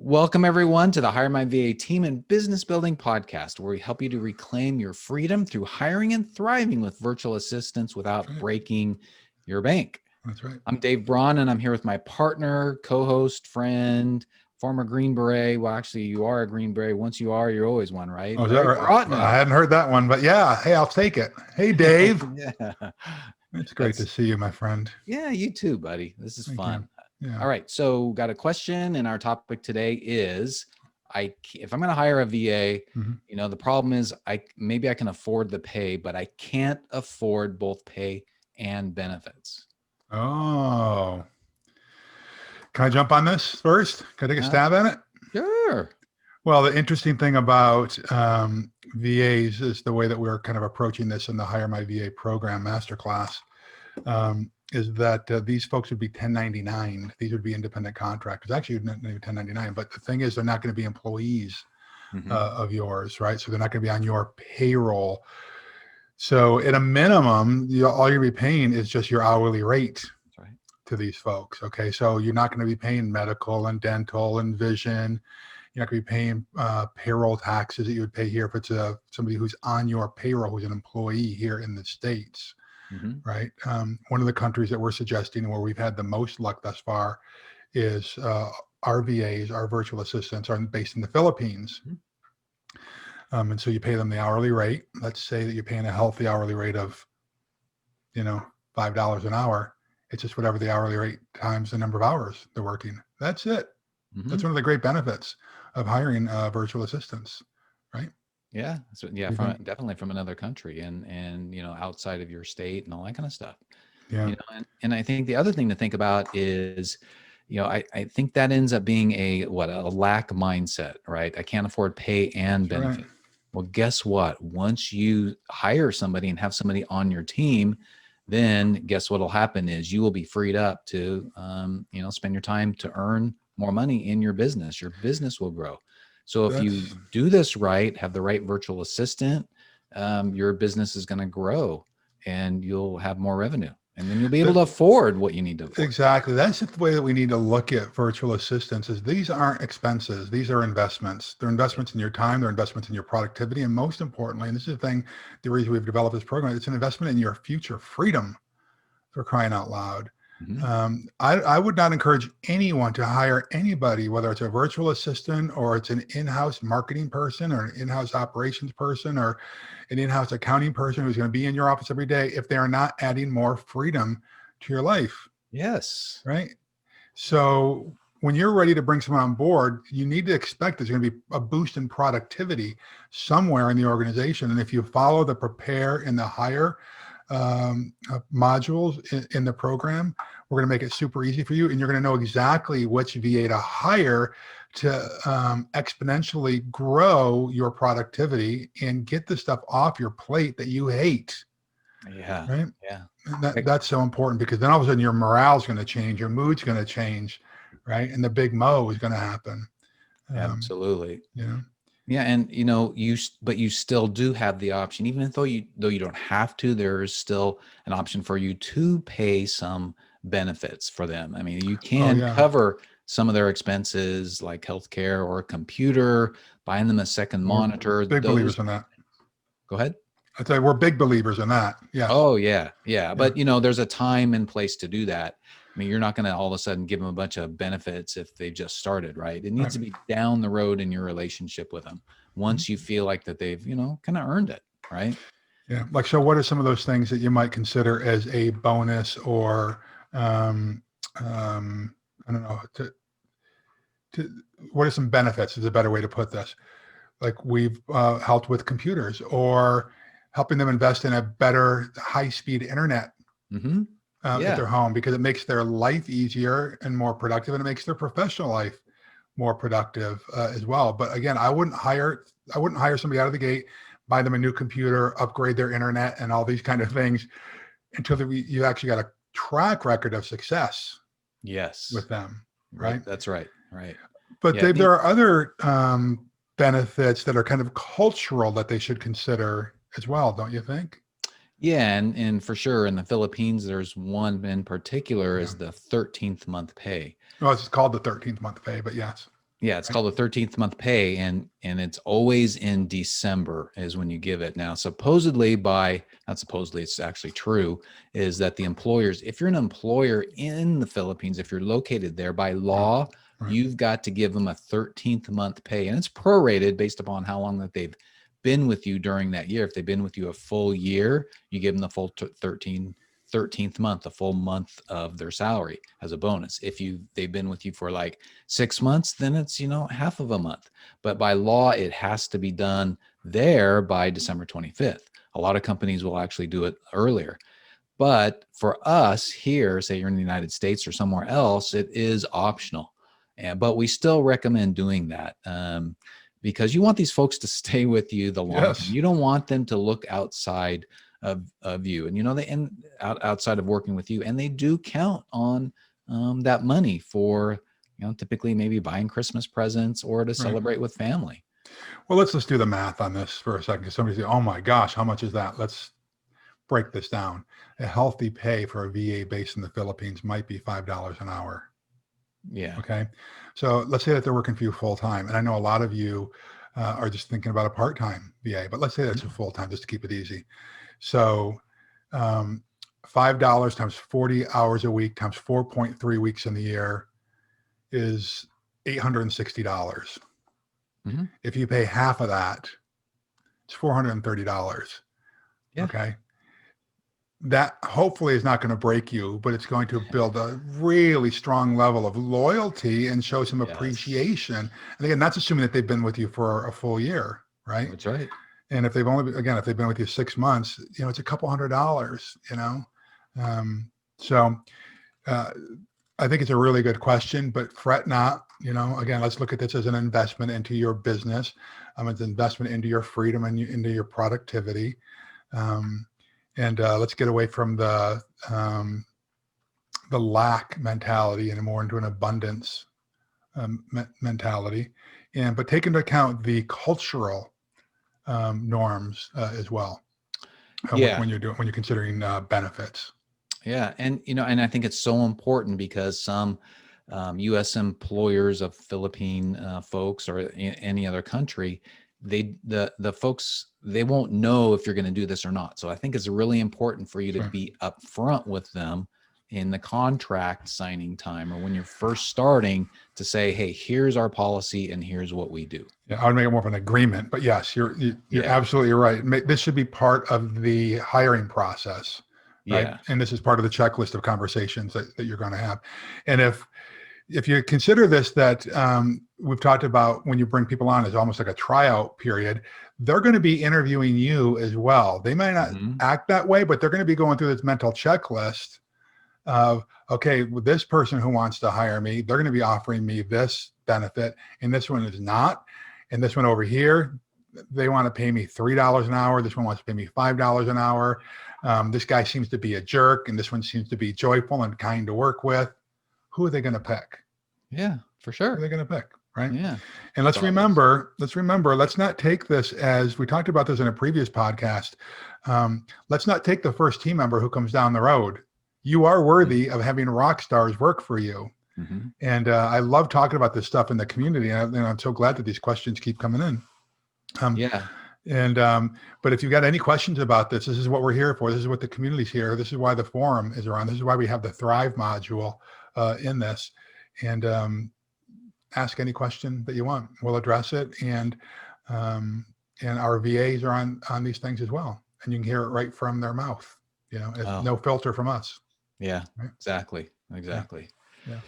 Welcome, everyone, to the Hire My VA Team and Business Building Podcast, where we help you to reclaim your freedom through hiring and thriving with virtual assistants without breaking your bank. That's right. I'm Dave Braun, and I'm here with my partner, co-host, friend, former Green Beret. Well, actually, you are a Green Beret. Once you are, you're always one, right? Oh, is that right? I hadn't heard that one, but yeah. Hey, I'll take it. Hey, Dave. Yeah. It's great to see you, my friend. Yeah, you too, buddy. This is fun. Yeah. All right. So got a question, and our topic today is, if I'm going to hire a VA, the problem is maybe I can afford the pay, but I can't afford both pay and benefits. Oh, can I jump on this first? Can I take a stab at it? Sure. Well, the interesting thing about VAs is the way that we're kind of approaching this in the Hire My VA program masterclass. Is that these folks would be 1099. These would be independent contractors. Actually, not even 1099. But the thing is, they're not going to be employees of yours, right? So they're not going to be on your payroll. So at a minimum, all you're going to be paying is just your hourly rate to these folks. Okay, so you're not going to be paying medical and dental and vision. You're not going to be paying payroll taxes that you would pay here if it's somebody who's on your payroll, who's an employee here in the States. Right. One of the countries that we're suggesting where we've had the most luck thus far is our VAs, our virtual assistants are based in the Philippines. And so you pay them the hourly rate. Let's say that you're paying a healthy hourly rate of, $5 an hour. It's just whatever the hourly rate times the number of hours they're working. That's it. That's one of the great benefits of hiring virtual assistants. Right. Yeah. So definitely from another country and outside of your state and all that kind of stuff. Yeah. And I think the other thing to think about is, I think that ends up being a lack mindset, right? I can't afford pay and benefit. Right. Well, guess what? Once you hire somebody and have somebody on your team, then guess what'll happen is you will be freed up to, spend your time to earn more money in your business. Your business will grow. So if you do this right, have the right virtual assistant, your business is going to grow and you'll have more revenue. And then you'll be able to afford what you need to afford. Exactly. That's the way that we need to look at virtual assistants is these aren't expenses. These are investments. They're investments in your time. They're investments in your productivity. And most importantly, and this is the reason we've developed this program, it's an investment in your future freedom, for crying out loud. I would not encourage anyone to hire anybody, whether it's a virtual assistant or it's an in-house marketing person or an in-house operations person or an in-house accounting person who's going to be in your office every day if they are not adding more freedom to your life. Yes. Right. So when you're ready to bring someone on board, you need to expect there's going to be a boost in productivity somewhere in the organization. And if you follow the prepare and the hire modules in the program, we're going to make it super easy for you. And you're going to know exactly which VA to hire to exponentially grow your productivity and get the stuff off your plate that you hate. Yeah. Right. Yeah. That's so important because then all of a sudden your morale's going to change, your mood's going to change. Right. And the big mo is going to happen. Absolutely. Yeah. Yeah. And, but you still do have the option, even though you don't have to, there's still an option for you to pay some benefits for them. I mean, you can cover some of their expenses like healthcare or a computer, buying them a second monitor. Big believers in that. Go ahead. I'd say we're big believers in that. Yeah. Oh, yeah. Yeah. But, there's a time and place to do that. I mean, you're not going to all of a sudden give them a bunch of benefits if they just started, right? It needs to be down the road in your relationship with them. Once you feel like that they've, kind of earned it, right? Yeah. Like, so what are some of those things that you might consider as a bonus or, I don't know, what are some benefits is a better way to put this? Like we've helped with computers or helping them invest in a better high-speed internet. At their home because it makes their life easier and more productive, and it makes their professional life more productive as well. But again, I wouldn't hire somebody out of the gate, buy them a new computer, upgrade their internet, and all these kind of things until you actually got a track record of success. Yes, with them, right? That's right. Right. But Dave, there are other benefits that are kind of cultural that they should consider as well, don't you think? Yeah, and for sure in the Philippines, there's one in particular is the 13th month pay. Well, it's called the 13th month pay, but yes. Yeah, it's called the 13th month pay, and it's always in December is when you give it. Now, supposedly not supposedly, it's actually true, is that the employers, if you're an employer in the Philippines, if you're located there by law, you've got to give them a 13th month pay, and it's prorated based upon how long that they've been with you during that year. If they've been with you a full year, you give them the full 13th month, a full month of their salary as a bonus. If they've been with you for like 6 months, then it's, half of a month. But by law, it has to be done there by December 25th. A lot of companies will actually do it earlier. But for us here, say you're in the United States or somewhere else, it is optional. But we still recommend doing that because you want these folks to stay with you the long term. You don't want them to look outside of you, and they outside of working with you, and they do count on that money for typically maybe buying Christmas presents or to celebrate with family. Well, let's just do the math on this for a second, because somebody say, oh my gosh, how much is that? Let's break this down. A healthy pay for a VA based in the Philippines might be $5 an hour. Yeah. Okay. So let's say that they're working for you full time, and I know a lot of you are just thinking about a part-time VA, but let's say that's a full time, just to keep it easy. So $5 times 40 hours a week times 4.3 weeks in the year is $860. Mm-hmm. If you pay half of that, it's $430. Yeah. Okay. That hopefully is not going to break you, but it's going to build a really strong level of loyalty and show some appreciation. And again, that's assuming that they've been with you for a full year, right? That's right. And if they've if they've been with you 6 months, it's a couple $100, So I think it's a really good question, but fret not, again, let's look at this as an investment into your business. It's an investment into your freedom and into your productivity. And let's get away from the lack mentality and more into an abundance mentality. But take into account the cultural norms as well. When you're considering benefits. Yeah. And, and I think it's so important because some U.S. employers of Philippine folks or any other country, the folks, they won't know if you're going to do this or not. So I think it's really important for you to be upfront with them in the contract signing time or when you're first starting to say, hey, here's our policy and here's what we do. Yeah, I would make it more of an agreement, but yes, you're absolutely right. This should be part of the hiring process. Right? Yeah. And this is part of the checklist of conversations that you're going to have. And if you consider this, that we've talked about when you bring people on as almost like a tryout period, they're going to be interviewing you as well. They might not act that way, but they're going to be going through this mental checklist of, okay, with this person who wants to hire me, they're going to be offering me this benefit, and this one is not. And this one over here, they want to pay me $3 an hour. This one wants to pay me $5 an hour. This guy seems to be a jerk, and this one seems to be joyful and kind to work with. Who are they going to pick? Yeah, for sure. Who are they going to pick? Right. Yeah. And let's remember, let's not take this as we talked about this in a previous podcast. Let's not take the first team member who comes down the road. You are worthy of having rock stars work for you. Mm-hmm. And I love talking about this stuff in the community. And I'm so glad that these questions keep coming in. But if you've got any questions about this is what we're here for. This is what the community's here. This is why the forum is around. This is why we have the Thrive module in this. And ask any question that you want. We'll address it. And our VAs are on these things as well. And you can hear it right from their mouth. No filter from us. Yeah, right? Exactly. Yeah.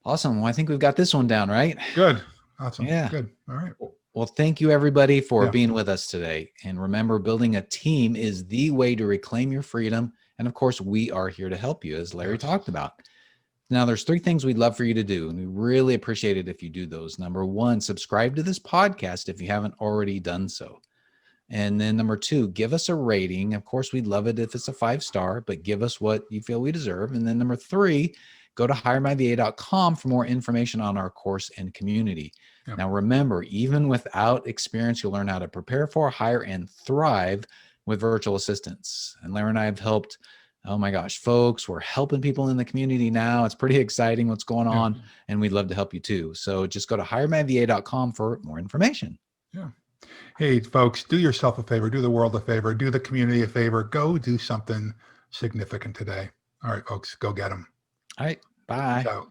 Awesome. Well, I think we've got this one down, right? Good. Awesome. Yeah. Good. All right. Well, thank you everybody for being with us today. And remember, building a team is the way to reclaim your freedom. And of course, we are here to help you, as Larry talked about. Now, there's 3 things we'd love for you to do, and we really appreciate it if you do those. Number 1, subscribe to this podcast if you haven't already done so. And then number 2, give us a rating. Of course, we'd love it if it's a 5-star, but give us what you feel we deserve. And then number 3, go to HireMyVA.com for more information on our course and community. Yep. Now, remember, even without experience, you'll learn how to prepare for, hire, and thrive with virtual assistants. And Larry and I have helped Oh my gosh, folks, we're helping people in the community now. It's pretty exciting what's going Yeah. on, and we'd love to help you too. So just go to HireMyVA.com for more information. Yeah. Hey, folks, do yourself a favor, do the world a favor, do the community a favor. Go do something significant today. All right, folks, go get them. All right, Peace bye. out.